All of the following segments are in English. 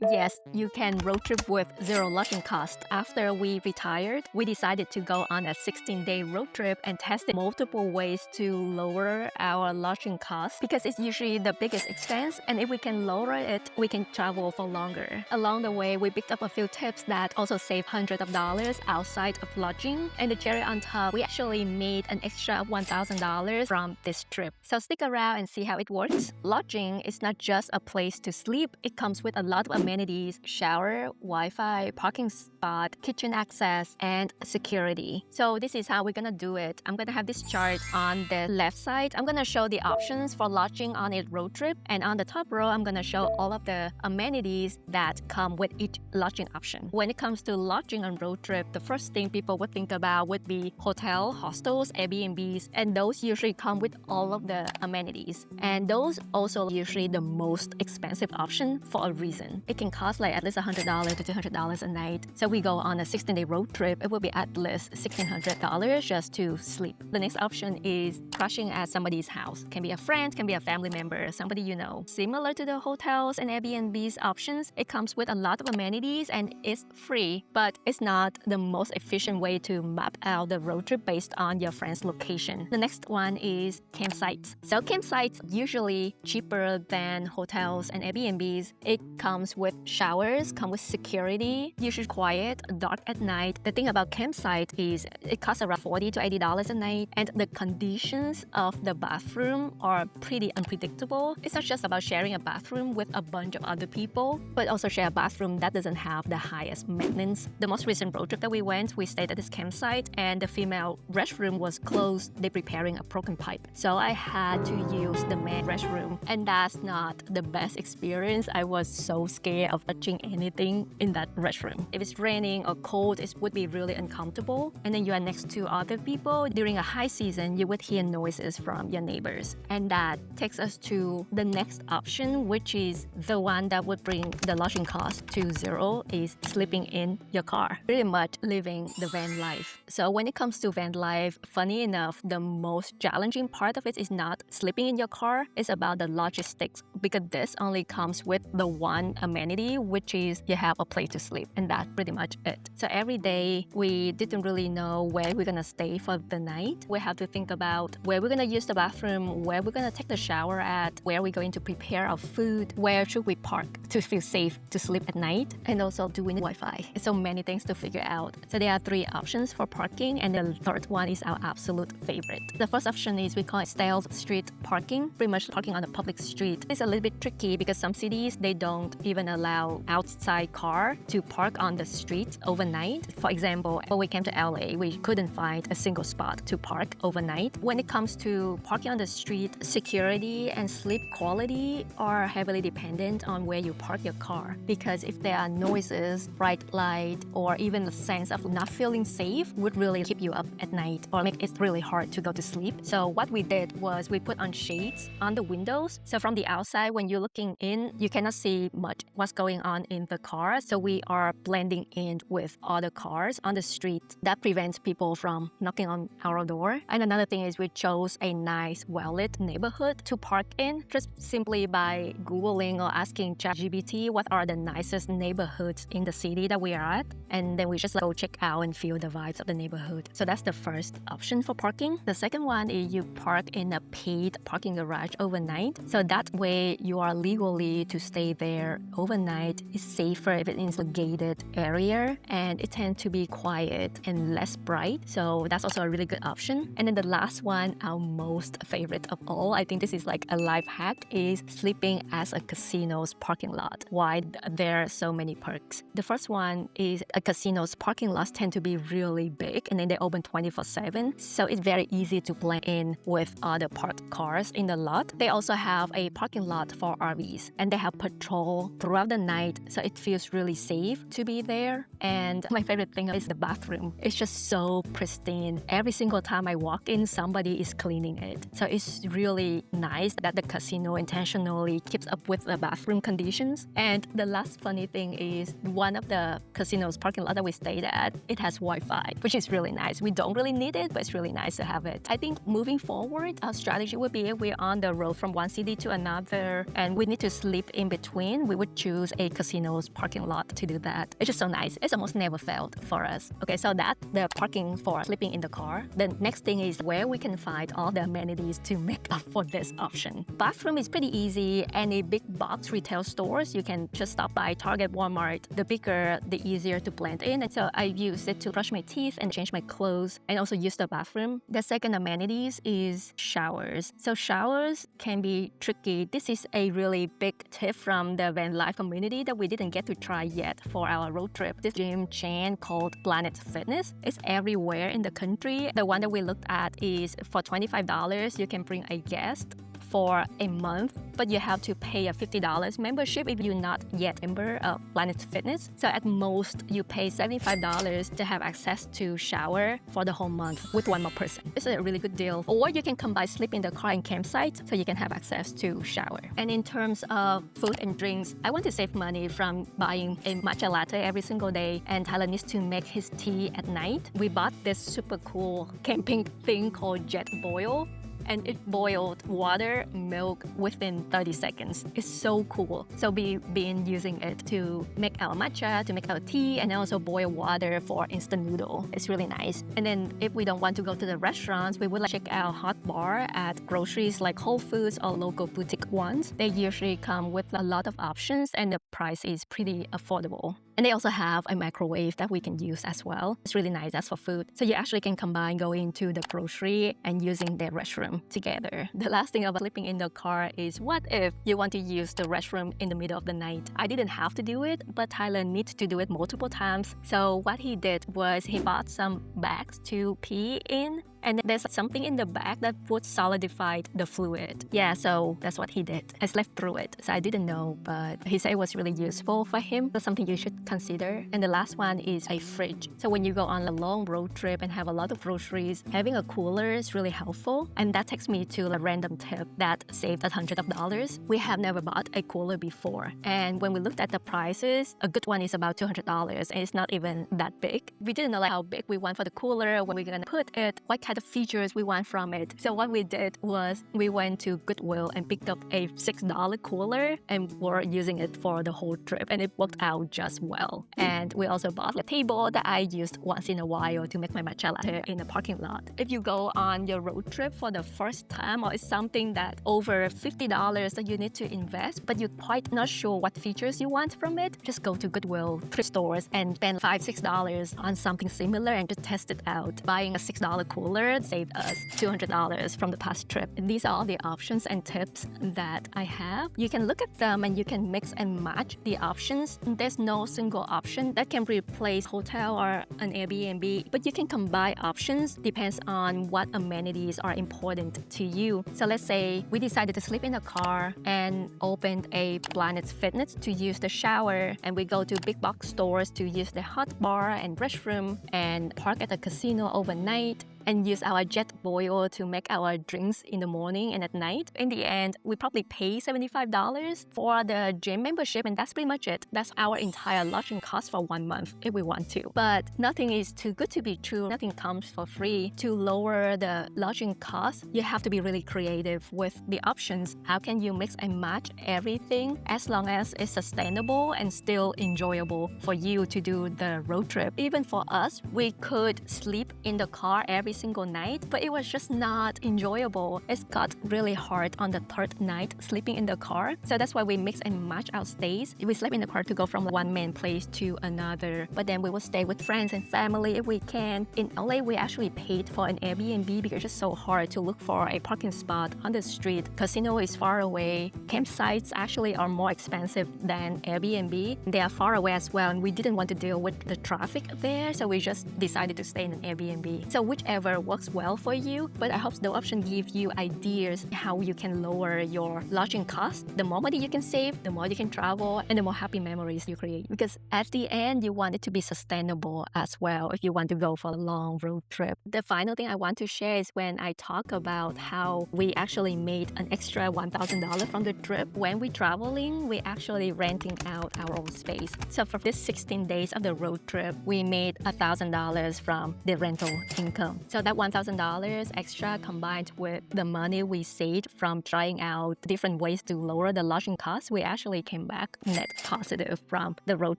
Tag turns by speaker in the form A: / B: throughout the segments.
A: Yes, you can road trip with zero lodging cost. After we retired, we decided to go on a 16-day road trip and tested multiple ways to lower our lodging costs because it's usually the biggest expense, and if we can lower it, we can travel for longer. Along the way, we picked up a few tips that also save hundreds of dollars outside of lodging, and the cherry on top, we actually made an extra $1,000 from this trip. So stick around and see how it works. Lodging is not just a place to sleep, it comes with a lot of amenities: shower, Wi-Fi, parking spot, kitchen access, and security. So this is how we're gonna do it. I'm gonna have this chart on the left side. I'm gonna show the options for lodging on a road trip, and on the top row, I'm gonna show all of the amenities that come with each lodging option. When it comes to lodging on road trip, the first thing people would think about would be hotel, hostels, Airbnbs, and those usually come with all of the amenities. And those also usually the most expensive option for a reason. It can cost like at least $100 to $200 a night. So we go on a 16-day road trip, it will be at least $1,600 just to sleep. The next option is crashing at somebody's house. Can be a friend, can be a family member, somebody you know. Similar to the hotels and Airbnb's options, it comes with a lot of amenities and it's free, but it's not the most efficient way to map out the road trip based on your friend's location. The next one is campsites. So campsites usually cheaper than hotels and Airbnbs. It comes with showers, come with security, usually quiet, dark at night. The thing about campsite is it costs around $40 to $80 a night, and the conditions of the bathroom are pretty unpredictable. It's not just about sharing a bathroom with a bunch of other people, but also share a bathroom that doesn't have the highest maintenance. The most recent road trip that we went, we stayed at this campsite and the female restroom was closed. They're repairing a broken pipe. So I had to use the men's restroom, and that's not the best experience. I was so scared of touching anything in that restroom. If it's raining or cold, it would be really uncomfortable. And then you are next to other people. During a high season, you would hear noises from your neighbors. And that takes us to the next option, which is the one that would bring the lodging cost to zero, is sleeping in your car. Pretty much living the van life. So when it comes to van life, funny enough, the most challenging part of it is not sleeping in your car. It's about the logistics, because this only comes with the one amenity, which is you have a place to sleep, and that's pretty much it. So every day we didn't really know where we're gonna stay for the night. We have to think about where we're gonna use the bathroom, where we're gonna take the shower at, where we're going to prepare our food, where should we park to feel safe to sleep at night, and also do we need Wi-Fi. So many things to figure out. So there are three options for parking, and the third one is our absolute favorite. The first option is we call it stealth street parking, pretty much parking on a public street. It's a little bit tricky because some cities, they don't even allow outside car to park on the street overnight. For example, when we came to LA, we couldn't find a single spot to park overnight. When it comes to parking on the street, security and sleep quality are heavily dependent on where you park your car, because if there are noises, bright light, or even the sense of not feeling safe would really keep you up at night or make it really hard to go to sleep. So what we did was we put on shades on the windows. So from the outside, when you're looking in, you cannot see much what's going on in the car. So we are blending in with other cars on the street. That prevents people from knocking on our door. And another thing is we chose a nice, well-lit neighborhood to park in, just simply by Googling or asking ChatGPT what are the nicest neighborhoods in the city that we are at. And then we just go check out and feel the vibes of the neighborhood. So that's the first option for parking. The second one is you park in a paid parking garage overnight. So that way you are legally to stay there overnight. It's safer if it's in a gated area, and it tends to be quiet and less bright. So that's also a really good option. And then the last one, our most favorite of all, I think this is like a life hack, is sleeping as a casino's parking lot. Why there are so many perks? The first one is a casino's parking lots tend to be really big, and then they open 24/7. So it's very easy to blend in with other parked cars in the lot. They also have a parking lot for RVs, and they have patrol throughout the night, so it feels really safe to be there. And my favorite thing is the bathroom. It's just so pristine. Every single time I walk in, somebody is cleaning it. So it's really nice that the casino intentionally keeps up with the bathroom conditions. And the last funny thing is one of the casino's parking lot that we stayed at, it has Wi-Fi, which is really nice. We don't really need it, but it's really nice to have it. I think moving forward, our strategy would be if we're on the road from one city to another and we need to sleep in between, we would choose choose a casino's parking lot to do that. It's just so nice. It's almost never failed for us. Okay, so that's the parking for sleeping in the car. The next thing is where we can find all the amenities to make up for this option. Bathroom is pretty easy. Any big box retail stores, you can just stop by Target, Walmart. The bigger, the easier to blend in. And so I use it to brush my teeth and change my clothes and also use the bathroom. The second amenities is showers. So showers can be tricky. This is a really big tip from the van life community that we didn't get to try yet for our road trip. This gym chain called Planet Fitness is everywhere in the country. The one that we looked at is for $25, you can bring a guest for a month, but you have to pay a $50 membership if you're not yet a member of Planet Fitness. So at most, you pay $75 to have access to shower for the whole month with one more person. It's a really good deal. Or you can combine sleep in the car and campsite so you can have access to shower. And in terms of food and drinks, I want to save money from buying a matcha latte every single day, and Tyler needs to make his tea at night. We bought this super cool camping thing called Jet Boil, and it boiled water, milk within 30 seconds. It's so cool. So we've been using it to make our matcha, to make our tea, and also boil water for instant noodle. It's really nice. And then if we don't want to go to the restaurants, we would check out hot bar at groceries like Whole Foods or local boutique ones. They usually come with a lot of options and the price is pretty affordable. And they also have a microwave that we can use as well. It's really nice as for food. So you actually can combine going to the grocery and using the restroom together. The last thing about sleeping in the car is what if you want to use the restroom in the middle of the night? I didn't have to do it, but Tyler needs to do it multiple times. So what he did was he bought some bags to pee in. And there's something in the bag that would solidify the fluid. Yeah, so that's what he did. I slept through it, so I didn't know, but he said it was really useful for him. That's something you should consider. And the last one is a fridge. So when you go on a long road trip and have a lot of groceries, having a cooler is really helpful. And that takes me to a random tip that saved hundreds of dollars. We have never bought a cooler before. And when we looked at the prices, a good one is about $200, and it's not even that big. We didn't know how big we want for the cooler, where we're gonna put it, what kind of features we want from it. So what we did was we went to Goodwill and picked up a $6 cooler and were using it for the whole trip, and it worked out just well. And we also bought a table that I used once in a while to make my matcha latte in a parking lot. If you go on your road trip for the first time, or it's something that over $50 that you need to invest, but you're quite not sure what features you want from it, just go to Goodwill thrift stores and spend $5-6 on something similar and just test it out. Buying a $6 cooler saved us $200 from the past trip. And these are all the options and tips that I have. You can look at them and you can mix and match the options. There's no single option that can replace hotel or an Airbnb, but you can combine options depends on what amenities are important to you. So let's say we decided to sleep in a car and opened a Planet Fitness to use the shower, and we go to big box stores to use the hot bar and restroom, and park at a casino overnight, and use our Jet Boil to make our drinks in the morning and at night. In the end, we probably pay $75 for the gym membership, and that's pretty much it. That's our entire lodging cost for 1 month if we want to. But nothing is too good to be true. Nothing comes for free. To lower the lodging cost, you have to be really creative with the options. How can you mix and match everything as long as it's sustainable and still enjoyable for you to do the road trip? Even for us, we could sleep in the car every single night, but it was just not enjoyable. It got really hard on the third night sleeping in the car. So that's why we mix and match our stays. We slept in the car to go from one main place to another, but then we will stay with friends and family if we can. In LA, we actually paid for an Airbnb because it's just so hard to look for a parking spot on the street. Casino is far away. Campsites actually are more expensive than Airbnb. They are far away as well, and we didn't want to deal with the traffic there, so we just decided to stay in an Airbnb. So whichever works well for you, but I hope the option gives you ideas how you can lower your lodging costs. The more money you can save, the more you can travel, and the more happy memories you create. Because at the end, you want it to be sustainable as well if you want to go for a long road trip. The final thing I want to share is when I talk about how we actually made an extra $1,000 from the trip. When we're traveling, we actually renting out our own space. So for this 16 days of the road trip, we made $1,000 from the rental income. So So that $1,000 extra combined with the money we saved from trying out different ways to lower the lodging costs, we actually came back net positive from the road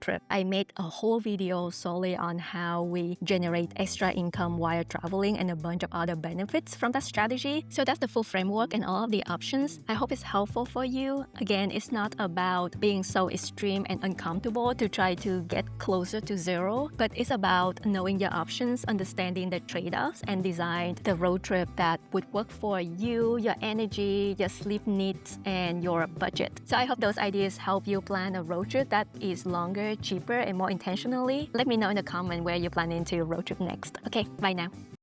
A: trip. I made a whole video solely on how we generate extra income while traveling and a bunch of other benefits from that strategy. So that's the full framework and all of the options. I hope it's helpful for you. Again, it's not about being so extreme and uncomfortable to try to get closer to zero, but it's about knowing your options, understanding the trade-offs, and design the road trip that would work for you, your energy, your sleep needs, and your budget. So I hope those ideas help you plan a road trip that is longer, cheaper, and more intentionally. Let me know in the comment where you're planning to road trip next. Okay, bye now.